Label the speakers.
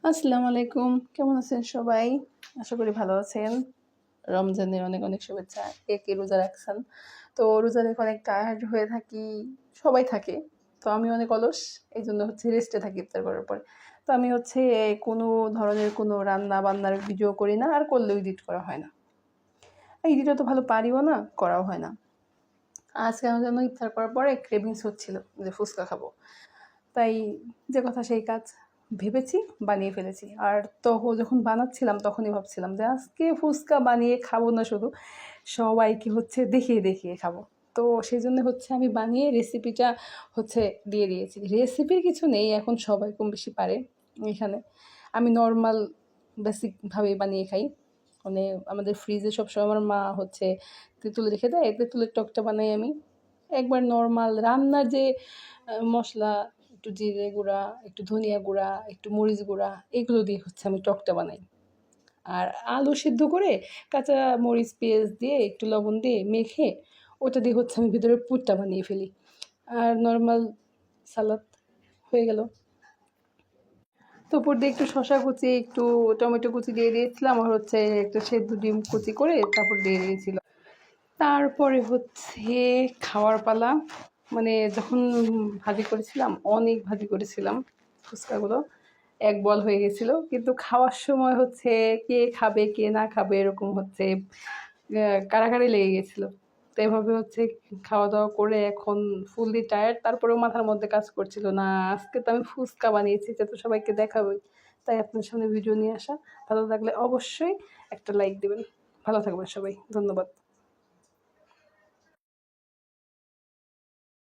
Speaker 1: আসসালামু আলাইকুম। কেমন আছেন সবাই? আশা করি ভালো আছেন। রমজানের অনেক, অনেক শুভেচ্ছা। কে, কে রোজা রাখছেন? তো রোজা রেখে অনেক টায়ার্ড হয়ে থাকি। সবাই থাকে। তো আমি অনেক অলস। এইজন্য রেস্টে থাকি ইফতার করার পরে। তো আমি কোনো ধরনের কোনো রান্না-বান্নার ভিডিও করি না। আর করলেও এডিট করা হয় না। এডিট অত ভালো পারিও না, করাও হয় না। আজ কেন যেন ইফতার করার পরে ক্রেভিংস হচ্ছিল যে ফুচকা খাবো। তাই যে কথা সেই কাজ। ভেবেছি, বানিয়ে ফেলেছি। আর যখন বানাচ্ছিলাম তখনই ভাবছিলাম যে আজকে ফুচকা বানিয়ে খাবো না শুধু, সবাইকে দেখিয়ে, দেখিয়ে খাবো। তো সেজন্য আমি বানিয়ে রেসিপিটা দিয়ে দিয়েছি। রেসিপির কিছু নেই, এখন সবাই কম বেশি পারে এখানে। আমি নরমাল বেসিকভাবেই বানিয়ে খাই। মানে আমাদের ফ্রিজে সবসময় আমার মা তেঁতুল রেখে দেয়, তেঁতুলের টকটা বানাই আমি। একবার নরমাল রান্নার যে মশলা, একটু জিরে গুঁড়া, একটু ধনিয়া গুঁড়া, একটু মরিচ গুঁড়া, এগুলো দিয়ে আমি টকটা বানাই। আর আলু সিদ্ধ করে কাঁচা মরিচ, পেঁয়াজ দিয়ে একটু লবণ দিয়ে মেখে ওটা দিয়ে আমি ভিতরে পুরটা বানিয়ে ফেলি। আর নরমাল সালাদ হয়ে গেল। তো উপর দিয়ে একটু শসা কুচি, একটু টমেটো কুচি দিয়ে দিয়েছিলাম। আর একটা সেদ্ধ ডিম কুচি করে তারপর দিয়ে দিয়েছিল। তারপরে খাওয়ার পালা। মানে যখন ভাজি করেছিলাম, অনেক ভাজি করেছিলাম ফুচকাগুলো, এক বল হয়ে গেছিলো। কিন্তু খাওয়ার সময় কে খাবে কে না খাবে এরকম কাড়াকাড়ি লেগে গেছিলো। তো এভাবে খাওয়া দাওয়া করে এখন ফুললি টায়ার্ড। তারপরেও মাথার মধ্যে কাজ করছিল না, আজকে তো আমি ফুচকা বানিয়েছি, যা তো সবাইকে দেখাবোই। তাই আপনার সামনে ভিডিও নিয়ে আসা। ভালো লাগলে অবশ্যই একটা লাইক দেবেন। ভালো থাকবেন সবাই। ধন্যবাদ।